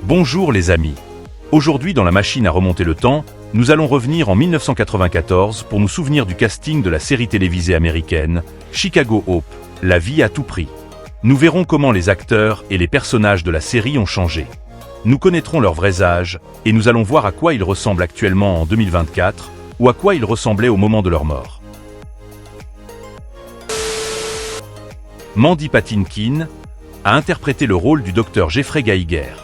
Bonjour les amis. Aujourd'hui dans la machine à remonter le temps, nous allons revenir en 1994 pour nous souvenir du casting de la série télévisée américaine Chicago Hope, la vie à tout prix. Nous verrons comment les acteurs et les personnages de la série ont changé. Nous connaîtrons leurs vrais âges et nous allons voir à quoi ils ressemblent actuellement en 2024 ou à quoi ils ressemblaient au moment de leur mort. Mandy Patinkin a interprété le rôle du docteur Jeffrey Geiger.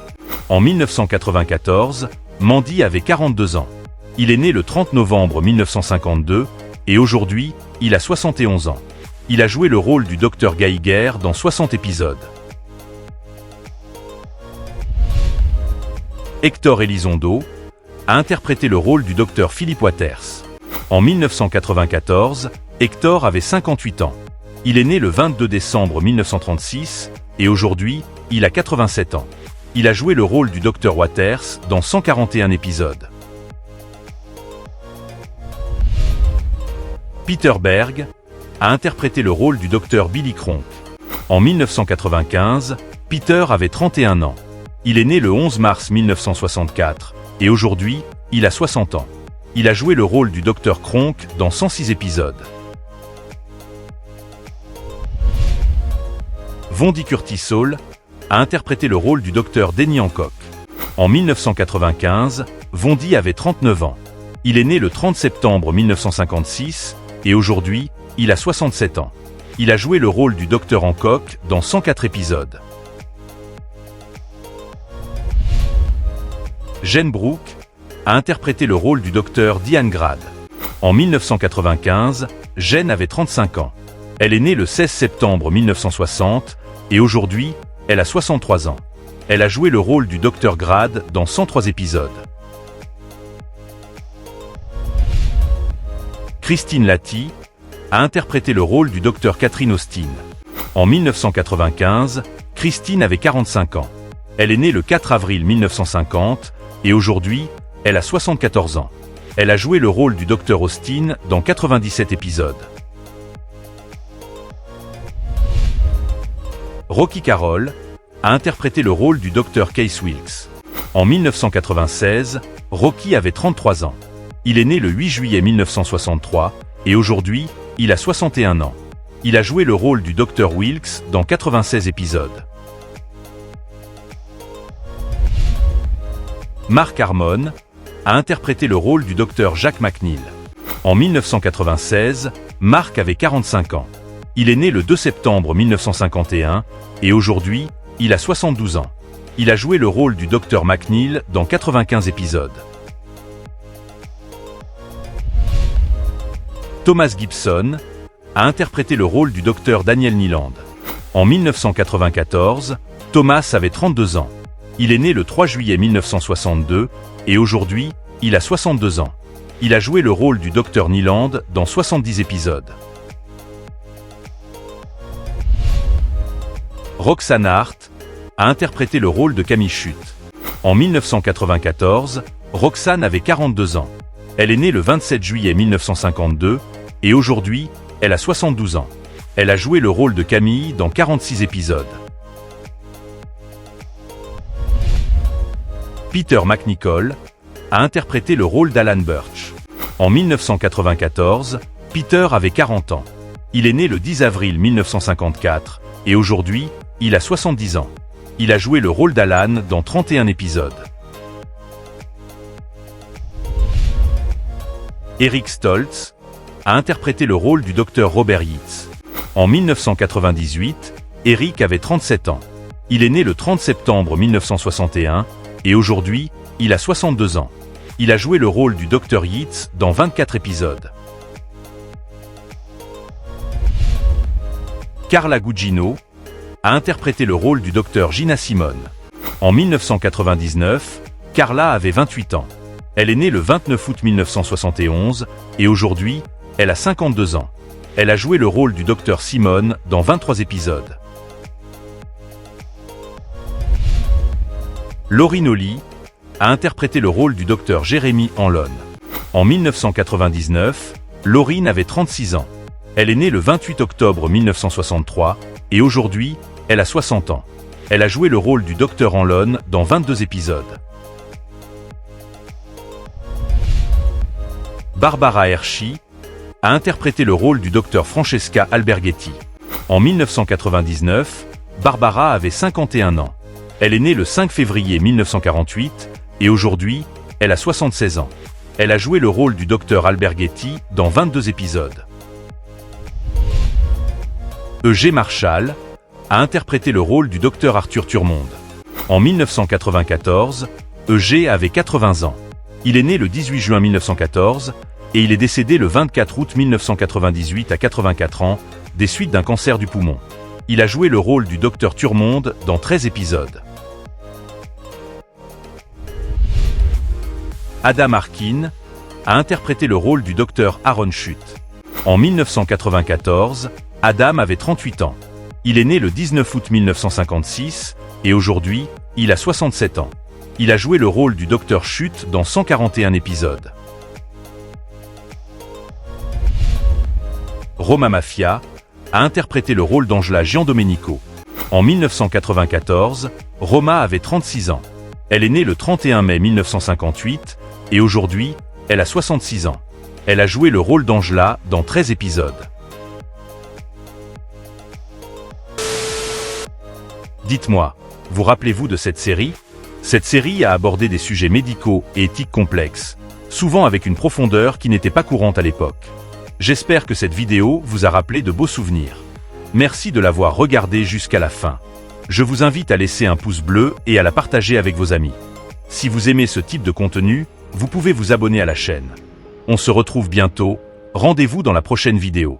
En 1994, Mandy avait 42 ans. Il est né le 30 novembre 1952 et aujourd'hui, il a 71 ans. Il a joué le rôle du docteur Geiger dans 60 épisodes. Hector Elizondo a interprété le rôle du docteur Philip Waters. En 1994, Hector avait 58 ans. Il est né le 22 décembre 1936 et aujourd'hui, il a 87 ans. Il a joué le rôle du Dr Waters dans 141 épisodes. Peter Berg a interprété le rôle du Dr Billy Cronk. En 1995, Peter avait 31 ans. Il est né le 11 mars 1964 et aujourd'hui, il a 60 ans. Il a joué le rôle du Dr Cronk dans 106 épisodes. Vondie Curtis-Saul a interprété le rôle du docteur Denny Hancock. En 1995, Vondie avait 39 ans. Il est né le 30 septembre 1956 et aujourd'hui, il a 67 ans. Il a joué le rôle du docteur Hancock dans 104 épisodes. Jane Brooke a interprété le rôle du docteur Diane Grad. En 1995, Jane avait 35 ans. Elle est née le 16 septembre 1960 et aujourd'hui, elle a 63 ans. Elle a joué le rôle du Dr Grad dans 103 épisodes. Christine Latty a interprété le rôle du Dr Catherine Austin. En 1995, Christine avait 45 ans. Elle est née le 4 avril 1950 et aujourd'hui, elle a 74 ans. Elle a joué le rôle du Dr Austin dans 97 épisodes. Rocky Carroll a interprété le rôle du Dr Case Wilkes. En 1996, Rocky avait 33 ans. Il est né le 8 juillet 1963 et aujourd'hui, il a 61 ans. Il a joué le rôle du Dr Wilkes dans 96 épisodes. Mark Harmon a interprété le rôle du Dr Jack McNeil. En 1996, Mark avait 45 ans. Il est né le 2 septembre 1951 et aujourd'hui, il a 72 ans. Il a joué le rôle du Dr McNeil dans 95 épisodes. Thomas Gibson a interprété le rôle du Dr Daniel Niland. En 1994, Thomas avait 32 ans. Il est né le 3 juillet 1962 et aujourd'hui, il a 62 ans. Il a joué le rôle du Dr Niland dans 70 épisodes. Roxanne Hart a interprété le rôle de Camille Chute. En 1994, Roxanne avait 42 ans. Elle est née le 27 juillet 1952 et aujourd'hui, elle a 72 ans. Elle a joué le rôle de Camille dans 46 épisodes. Peter MacNicol a interprété le rôle d'Alan Birch. En 1994, Peter avait 40 ans. Il est né le 10 avril 1954 et aujourd'hui, il a 70 ans. Il a joué le rôle d'Alan dans 31 épisodes. Eric Stoltz a interprété le rôle du Dr Robert Yates. En 1998, Eric avait 37 ans. Il est né le 30 septembre 1961 et aujourd'hui, il a 62 ans. Il a joué le rôle du Dr Yates dans 24 épisodes. Carla Gugino a interprété le rôle du Dr Gina Simone. En 1999, Carla avait 28 ans. Elle est née le 29 août 1971 et aujourd'hui, elle a 52 ans. Elle a joué le rôle du Dr Simone dans 23 épisodes. Laurie Nolly a interprété le rôle du Dr Jeremy Hanlon. En 1999, Laurie avait 36 ans. Elle est née le 28 octobre 1963 et aujourd'hui, elle a 60 ans. Elle a joué le rôle du Dr Hanlon dans 22 épisodes. Barbara Hershey a interprété le rôle du Dr Francesca Alberghetti. En 1999, Barbara avait 51 ans. Elle est née le 5 février 1948 et aujourd'hui, elle a 76 ans. Elle a joué le rôle du Dr Alberghetti dans 22 épisodes. E.G. Marshall a interprété le rôle du Dr Arthur Turmonde. En 1994, E.G. avait 80 ans. Il est né le 18 juin 1914 et il est décédé le 24 août 1998 à 84 ans, des suites d'un cancer du poumon. Il a joué le rôle du Dr Turmonde dans 13 épisodes. Adam Arkin a interprété le rôle du Dr Aaron Schutt. En 1994, Adam avait 38 ans. Il est né le 19 août 1956 et aujourd'hui, il a 67 ans. Il a joué le rôle du Dr Schutt dans 141 épisodes. Roma Maffia a interprété le rôle d'Angela Giandomenico. En 1994, Roma avait 36 ans. Elle est née le 31 mai 1958 et aujourd'hui, elle a 66 ans. Elle a joué le rôle d'Angela dans 13 épisodes. Dites-moi, vous rappelez-vous de cette série? Cette série a abordé des sujets médicaux et éthiques complexes, souvent avec une profondeur qui n'était pas courante à l'époque. J'espère que cette vidéo vous a rappelé de beaux souvenirs. Merci de l'avoir regardée jusqu'à la fin. Je vous invite à laisser un pouce bleu et à la partager avec vos amis. Si vous aimez ce type de contenu, vous pouvez vous abonner à la chaîne. On se retrouve bientôt, rendez-vous dans la prochaine vidéo.